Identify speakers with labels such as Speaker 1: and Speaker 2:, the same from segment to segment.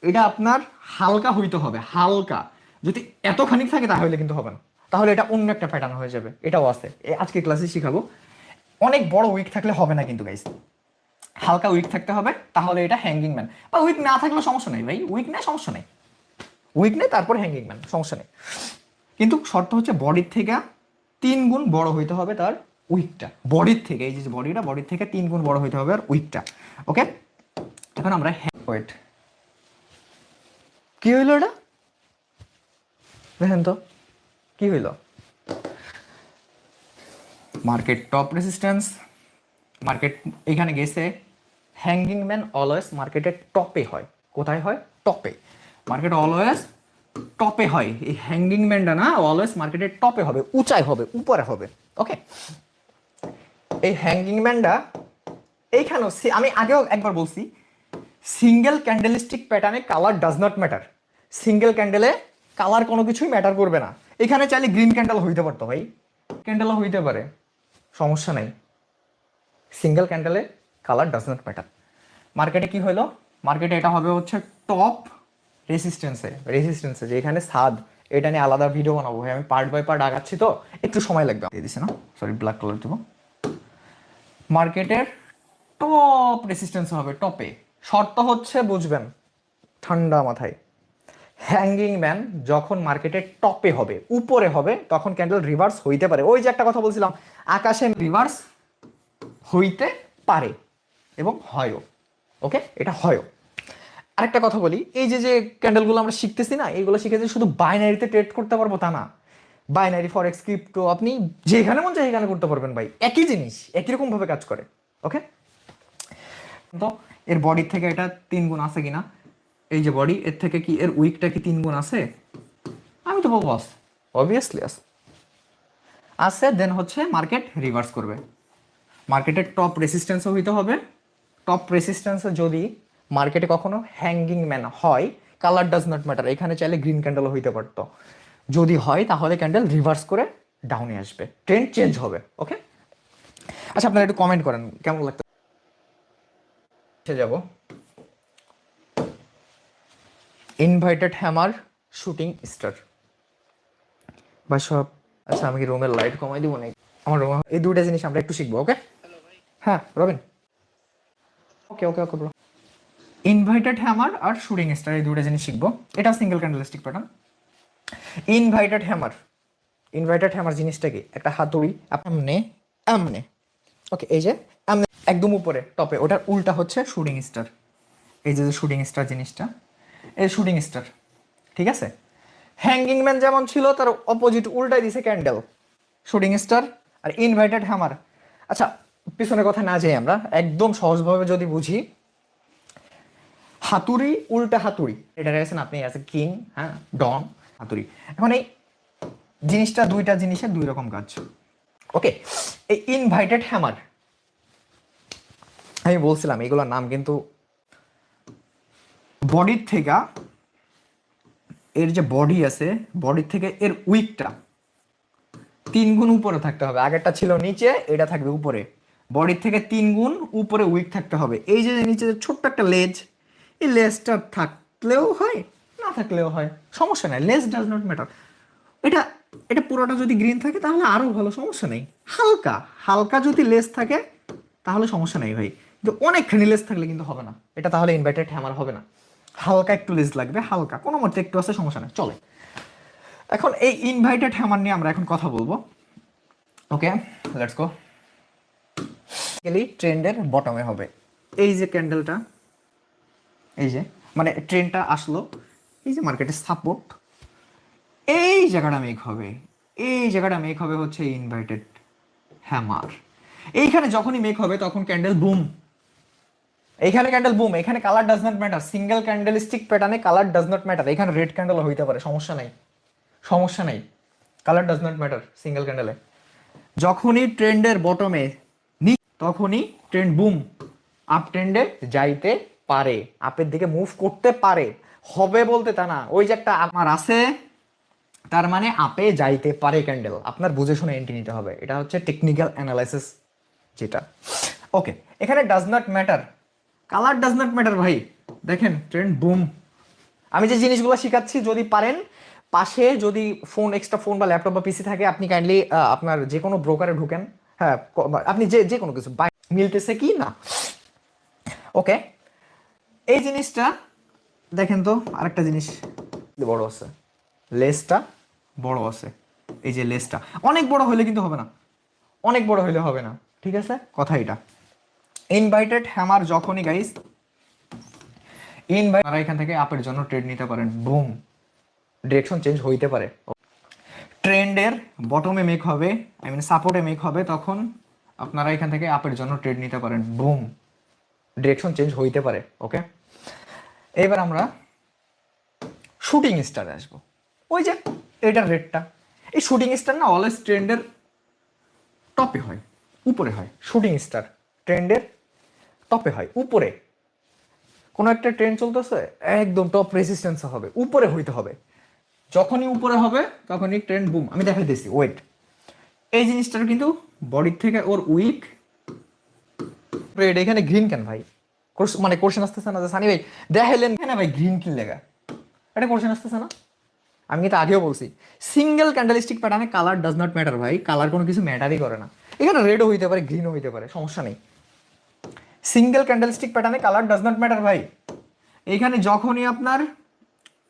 Speaker 1: এটা আপনার হালকা হইতে হবে, হালকা। যদি এতখানি থাকে তাহলে কিন্তু হবে না, তাহলে এটা অন্য একটা প্যাটার্ন হয়ে যাবে। এটাও আছে, আজকে ক্লাসে শিখাবো। অনেক বড় উইক থাকলে হবে না কিন্তু গাইস, হালকা উইক থাকতে হবে, তাহলে এটা হ্যাঙ্গিং ম্যান। বা উইক না থাকলে সমস্যা নেই ভাই, উইক নেই সমস্যা নেই, উইক নেই তারপর হ্যাঙ্গিং ম্যান, সমস্যা নেই। কিন্তু শর্ত হচ্ছে বডির থেকে 3 গুণ বড় হইতে হবে তার উইকটা, বডির থেকে, এই যে বডিটা বডির থেকে 3 গুণ বড় হইতে হবে আর উইকটা। ওকে, এখন আমরা ওয়েট, কি হইলো এটা দেখেন তো, কি হইলো? মার্কেট টপ রেসিস্ট্যান্স, মার্কেট এখানে গেছে। হ্যাঙ্গিং ম্যান অলওয়েজ মার্কেটের টপে হয়। কোথায় হয়? টপে। মার্কেট অলওয়েজ টপে হয়। এই হ্যাঙ্গিং ম্যানটা না অলওয়েজ মার্কেটের টপে হবে, উঁচাই হবে, উপরে হবে। ওকে, এই হ্যাঙ্গিং ম্যানটা এইখানেও আমি আগেও একবার বলছি, সিঙ্গেল ক্যান্ডেলিস্টিক প্যাটার্নে colour does not matter. Single ক্যান্ডেলে কালার কোনো কিছুই ম্যাটার করবে না। এখানে চাইলে গ্রিন ক্যান্ডেল হইতে পারতো ভাই, ক্যান্ডেলও হইতে পারে, সমস্যা নাই। সিঙ্গেল ক্যান্ডেলে কালার ডাজ নট ম্যাটার। মার্কেটে কি হলো? মার্কেটে এটা হবে হচ্ছে টপ রেসিস্টেন্সে যে এখানে সাদ, এটা নিয়ে আলাদা ভিডিও বানাবো ভাই, আমি পার্ট বাই পার্ট আগাচ্ছি তো একটু সময় লাগবে। দিয়ে দিছে না, সরি ব্ল্যাক কালার দেবো। মার্কেটের টপ রেসিস্টেন্স হবে টপে। শর্ত হচ্ছে বুঝবেন ঠান্ডা মাথায়, হ্যাঙ্গিং ম্যান যখন মার্কেটের টপে হবে, উপরে হবে, তখন ক্যান্ডেল রিভার্স হইতে পারে। ওই যে একটা কথা বলছিলাম, আকাশে রিভার্স হইতে পারে এবং হয়ও। ওকে, এটা হয়ও। আরেকটা কথা বলি, এই যে যে ক্যান্ডেলগুলো আমরা শিখতেছি না, এইগুলো শিখেছি শুধু বাইনারিতে ট্রেড করতে পারবো তা না। বাইনারি ফরেক্স ক্রিপ্টো আপনি যেখানে মন চায় সেখানে করতে পারবেন ভাই, একই জিনিস একই রকম ভাবে কাজ করে। ওকে, তো এর বডির থেকে এটা 3 গুণ আছে কিনা, এই যে বডি, এর থেকে কি এর উইকটা কি 3 গুণ আছে? আমি তো বলবো আছে, অবভিয়াসলি আছে, আছে। দেন হচ্ছে মার্কেট রিভার্স করবে। মার্কেটের টপ রেসিস্ট্যান্সও হইতে হবে। টপ রেসিস্ট্যান্সে যদি মার্কেটে কখনো হ্যাঙ্গিং ম্যান হয়, কালার ডাজ নট ম্যাটার, এখানে চাইলে গ্রিন ক্যান্ডেলও হইতে পারতো। যদি হয় তাহলে ক্যান্ডেল রিভার্স করে ডাউনে আসবে, ট্রেন্ড চেঞ্জ হবে। ওকে, আচ্ছা আপনারা একটু কমেন্ট করেন কেমন লাগতো। যাব ইনভাইটেড হ্যামার, শুটিং স্টার বা সব। আচ্ছা আমি কি রুমের লাইট কমাই দিব নাকি? আমার রুমে এই দুইটা জিনিস আমরা একটু শিখবো। ওকে, হ্যাঁ Robin, okay okay okay bro. Inverted hammer আর শুটিং স্টার, এই দুইটা জিনিস শিখবো। এটা single candlestick pattern. Inverted hammer, inverted hammer জিনিসটা কি? একটা হাতুড়ি আমনে আমনে, ওকে, এই যে আমনে একদম উপরে টপে, ওটার উল্টা হচ্ছে শুটিং স্টার। এই যে শুটিং স্টার জিনিসটা, এই শুটিং স্টার, ঠিক আছে। হ্যাঙ্গিং ম্যান যেমন ছিল তার অপোজিট উল্টাই দিছে candle, shooting star are invited hammer. আচ্ছা পিছনের কথা না যাই, আমরা একদম সহজভাবে যদি বুঝি, হাতুড়ি উল্টা হাতুড়ি, এটা গেছেন আপনি আছে কিং, হ্যাঁ ডন, হাতুড়ি। এখন এই জিনিসটা, দুইটা জিনিসের দুই রকম কাজ। ওকে, এই ইনভাইটেড হ্যামার, আমি বলছিলাম এগুলোর নাম কিন্তু বডির থেকে, এর যে বডি আছে বডির থেকে এর উইকটা 3 গুণ উপরে থাকতে হবে। আগেরটা ছিল নিচে, এটা থাকবে উপরে। বডির থেকে 3 গুণ উপরে উইক থাকতে হবে। এই যে নিচে ছোট্ট একটা লেজ, এই লেজটা থাকলেও হয় না থাকলেও হয়, সমস্যা নাই, লেজ ডাজ নট ম্যাটার। এটা এটা পুরোটা যদি গ্রিন থাকে তাহলে আরো ভালো, সমস্যা নেই। হালকা হালকা যদি লেস থাকে তাহলে সমস্যা নেই ভাই, কিন্তু অনেকখানি লেস থাকলে কিন্তু হবে না এটা, তাহলে ইনভার্টেড হ্যামার হবে না। হালকা একটু লেস লাগবে, হালকা কোনো মতে একটু আছে, সমস্যা নেই, চলে। এখন এই ইনভাইটেড হ্যামার নিয়ে আমরা এখন কথা বলবো। ওকে, লেটস গো। ট্রেন্ডের বটমে হবে এই যে ক্যান্ডেলটা, এই যে মানে ট্রেন্ডটা আসলো, এই যে মার্কেটের সাপোর্ট, এই জায়গাটা মেক হবে, এই জায়গাটা মেক হবে হচ্ছে ইনভার্টেড হ্যামার। এইখানে যখনই মেক হবে তখন ক্যান্ডেল বুম, এইখানে ক্যান্ডেল বুম, এখানে colour does not matter. Single candlestick প্যাটার্নে কালার ডাজ নট ম্যাটার। এখানে রেড ক্যান্ডেল হইতে পারে, সমস্যা নাই, সমস্যা নাই, colour does not matter single ক্যান্ডেলে। যখনই ট্রেন্ডের বটমে তখনই ট্রেন্ড বুম, আপ ট্রেন্ডে যাইতে পারে, আপের দিকে মুভ করতে পারে। হবে বলতে তা না, ওই যে একটা আমার আছে, তার মানে আপে যাইতে পারে ক্যান্ডেল, আপনার বুঝে শুনে এন্ট্রি নিতে হবে। এটা হচ্ছে টেকনিক্যাল অ্যানালাইসিস যেটা। ওকে, এখানে does not matter, colour does not matter ভাই। দেখেন ট্রেন্ড বুম, আমি যে জিনিসগুলো শিখাচ্ছি যদি পারেন, পাশে যদি ফোন, এক্সট্রা ফোন বা ল্যাপটপ বা পিসি থাকে, আপনি কাইন্ডলি আপনার যে কোনো ব্রোকারে ঢুকেন। হ্যাঁ, আপনি যে যে কোনো কিছু মিলতেছে কি না। ওকে, এই জিনিসটা দেখেন তো, আরেকটা জিনিস বড় আছে, লেসটা বড় আছে। এই যে লেসটা অনেক বড় হলে কিন্তু হবে না, অনেক বড় হলে হবে না, ঠিক আছে কথা এটা। ইনভাইটেড হ্যামার যখনই গাইস ইনভাইট, আপনারা এখান থেকে আপের জন্য ট্রেড নিতে পারেন, বুম, ডিরেকশন চেঞ্জ হইতে পারে। ট্রেন্ডের বটমে মেক হবে, আই মিন সাপোর্টে মেক হবে, তখন আপনারা এখান থেকে আপের জন্য ট্রেড নিতে পারেন, বুম, ডিরেকশন চেঞ্জ হইতে পারে। ওকে, এবার আমরা শুটিং স্টারে আসবো। ওই যে এটার রেটটা, এই শুটিং স্টার না অলওয়েজ ট্রেন্ডের টপে হয়, উপরে হয়। শুটিং স্টার ট্রেন্ডের টপে হয়, উপরে। কোনো একটা ট্রেন্ড চলতেছে, একদম টপ রেজিস্ট্যান্স হবে, উপরে হইতে হবে। যখনই উপরে হবে তখনই ট্রেন্ড বুম। আমি দেখাই দিচ্ছি, ওয়েট। এই জিনিসটার কিন্তু বডির থেকে ওর উইক রেড। এখানে গ্রিন কেন ভাই? মানে কোশ্চেন আসতেছে না যে সানি ভাই দেখাইলেন কেন ভাই গ্রিন কি লেগা? এটা কোশ্চেন আসতেছে না? আমি কিন্তু আগেও বলছি, সিঙ্গেল ক্যান্ডেলস্টিক প্যাটার্নে কালার ডাজ নট ম্যাটার ভাই। কালার কোনো কিছু ম্যাটারই করে না। এখানে রেডও হইতে পারে, গ্রিনও হইতে পারে, সমস্যা নেই। সিঙ্গেল ক্যান্ডেলস্টিক প্যাটার্নে কালার ডাজ নট ম্যাটার ভাই। এইখানে যখনই আপনার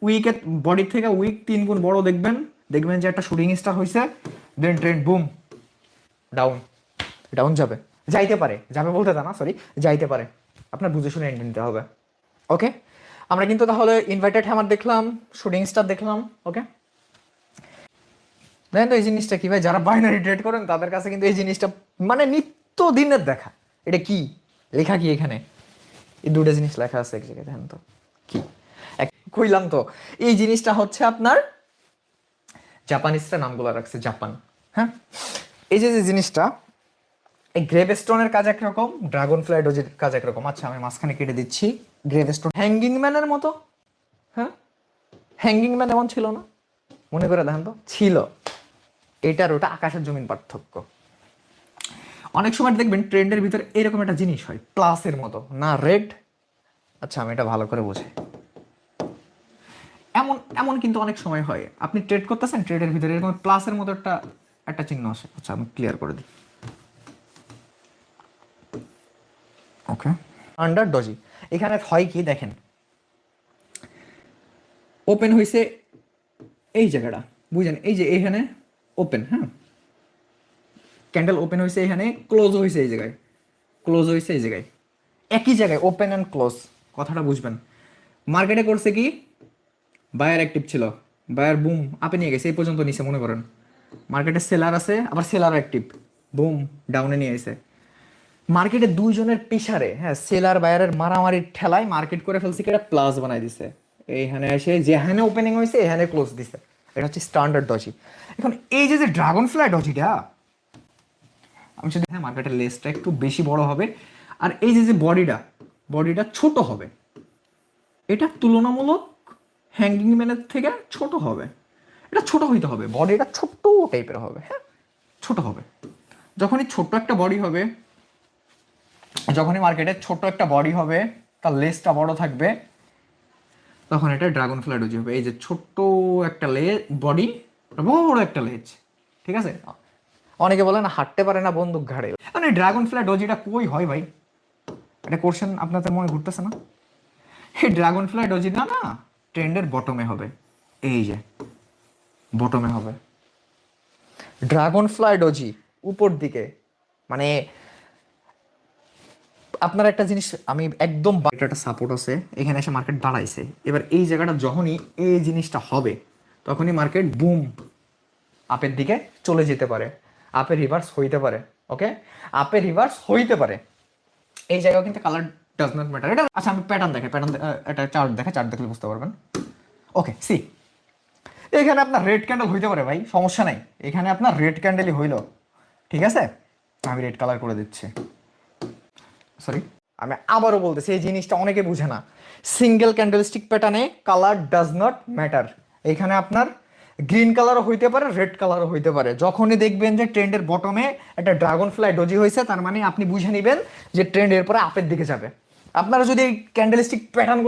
Speaker 1: উইকের বডির থেকে উইক 3 গুণ বড় দেখবেন, দেখবেন যে একটা শুটিং স্টার হয়েছে, দেন ট্রেন্ড বুম ডাউন। ডাউন যাবে, যাইতে পারে, যাবে বলতে তা না, সরি, যাইতে পারে। আপনার বুঝে শুনে এন্ট্রি নিতে হবে। ওকে, আমরা কিন্তু তাহলে ইনভাইটেড হ্যামার দেখলাম, শুটিং স্টার দেখলাম। ওকে, দেখেন তো এই জিনিসটা কি ভাই, যারা বাইনারি ট্রেড করেন তাদের কাছে কিন্তু এই জিনিসটা মানে নিত্য দিনের দেখা। এটা কি লেখা, কি এখানে এই দুটো জিনিস লেখা আছে এক জায়গায়, দেখেন তো কি কইলাম তো। এই জিনিসটা হচ্ছে আপনার জাপানিজরা নামগুলো রাখছে, জাপান। হ্যাঁ, এই যে যে জিনিসটা, এই গ্রেভস্টোনের কাজ একরকম, ড্রাগন ফ্লাই ডোজের কাজ একরকম। আচ্ছা আমি মাঝখানে কেটে দিচ্ছি। গ্রেভস্টোন হ্যাঙ্গিং ম্যানের মতো। হ্যাঁ, হ্যাঙ্গিং ম্যান এমন ছিল না? মনে করে দেখেন তো, ছিল। এটার ওটা আকাশের জমিন পার্থক্য। অনেক সময় দেখবেন ট্রেন্ডের ভিতরে এরকম একটা জিনিস হয়, প্লাসের মতো না, রেড। আচ্ছা আমি এটা ভালো করে বুঝি, এমন এমন কিন্তু অনেক সময় হয়, আপনি ট্রেড করতেছেন, ট্রেডের ভিতরে এরকম প্লাসের মতো একটা একটা চিহ্ন আসে। আচ্ছা আমি ক্লিয়ার করে দিই। ওকে, আন্ডার ডজি এখানে হয় কি দেখেন, ওপেন হয়েছে এই জায়গাটা, বুঝলেন? এই যে এখানে ওপেন, হ্যাঁ, ক্যান্ডেল ওপেন হয়েছে এখানে, ক্লোজ হয়েছে এই জায়গায়, ক্লোজ হয়েছে এই জায়গায়, একই জায়গায় ওপেন অ্যান্ড ক্লোজ। কথাটা বুঝবেন। মার্কেটে করছে কি, বায়ার অ্যাক্টিভ ছিল, বায়ার বুম আপে নিয়ে গেছে এই পর্যন্ত নিচে, মনে করেন মার্কেটে সেলার আছে, আবার সেলার অ্যাক্টিভ, বুম ডাউনে নিয়ে এসে মার্কেটে দুইজনের পিছারে, হ্যাঁ, সেলার বায়ারের মারামারির ঠেলায় মার্কেট করে ফেলছে কি, এটা প্লাস বানাই দিছে। এইখানে এসে যেখানে ওপেনিং হয়েছে এখানে ক্লোজ দিছে। এটা হচ্ছে স্ট্যান্ডার্ড ডজি। এখন এই যে যে ড্রাগন ফ্লাই ডজিটা, আমি যদি, হ্যাঁ, মার্কেটের লেসটা একটু বেশি বড় হবে, আর এই যে যে বডিটা, বডিটা ছোট হবে, এটা তুলনামূলক হ্যাঙ্গিং ম্যানের থেকে ছোট হবে। এটা ছোট হইতে হবে, বডিটা ছোট্ট টাইপের হবে, হ্যাঁ, ছোট হবে। যখনই ছোট্ট একটা বডি হবে, যখনই মার্কেটে ছোট্ট একটা বডি হবে, তার লেজটা বড় থাকবে, তখন এটা ড্রাগন ফ্লাই ডোজি হবে। এই যে ছোট্ট একটা বডি, বড় একটা লেজ, ঠিক আছে? অনেকে বলে না হাঁটতে পারে না বন্দুক ঘাড়ে, মানে ড্রাগন ফ্লাই ডোজিটা কই হয় ভাই? এটা কোশ্চেন আপনাদের মনে ঘুরতেছে না? এই ড্রাগন ফ্লাই ডোজিটা না ট্রেন্ডের বটমে হবে, এই যে বটমে হবে ড্রাগন ফ্লাই ডোজি, উপর দিকে। মানে আপনার একটা জিনিস আমি একদম, একটা সাপোর্ট আছে এখানে এসে মার্কেট দাঁড়াইছে, এবার এই জায়গাটা যখনই এই জিনিসটা হবে, তখনই মার্কেট বুম আপের দিকে চলে যেতে পারে, আপের রিভার্স হইতে পারে। ওকে, আপের রিভার্স হইতে পারে। এই জায়গাও কিন্তু কালার ডাজ নট ম্যাটার। এটা আচ্ছা আমি প্যাটার্ন দেখে, প্যাটার্ন একটা চার্ট দেখে, চার্ট দেখলে বুঝতে পারবেন। ওকে, সি, এখানে আপনার রেড ক্যান্ডেল হইতে পারে ভাই, সমস্যা নাই। এখানে আপনার রেড ক্যান্ডেলই হইল, ঠিক আছে, আমি রেড কালার করে দিচ্ছি। সরি, আমি আবারও বলতেছি, এই জিনিসটা অনেকে বুঝে না। সিঙ্গেল ক্যান্ডেলস্টিক প্যাটার্নে কালার ডাজ নট ম্যাটার। এখানে আপনার গ্রিন কালারও হইতে পারে, রেড কালারও হইতে পারে। যখনই দেখবেন যে ট্রেন্ডের বটমে একটা ড্রাগন ফ্লাই ডজি হয়েছে, তার মানে আপনি বুঝে নেবেন যে ট্রেন্ড এরপরে আপের দিকে যাবে। আপনারা যদি এই ক্যান্ডেলস্টিক প্যাটার্ন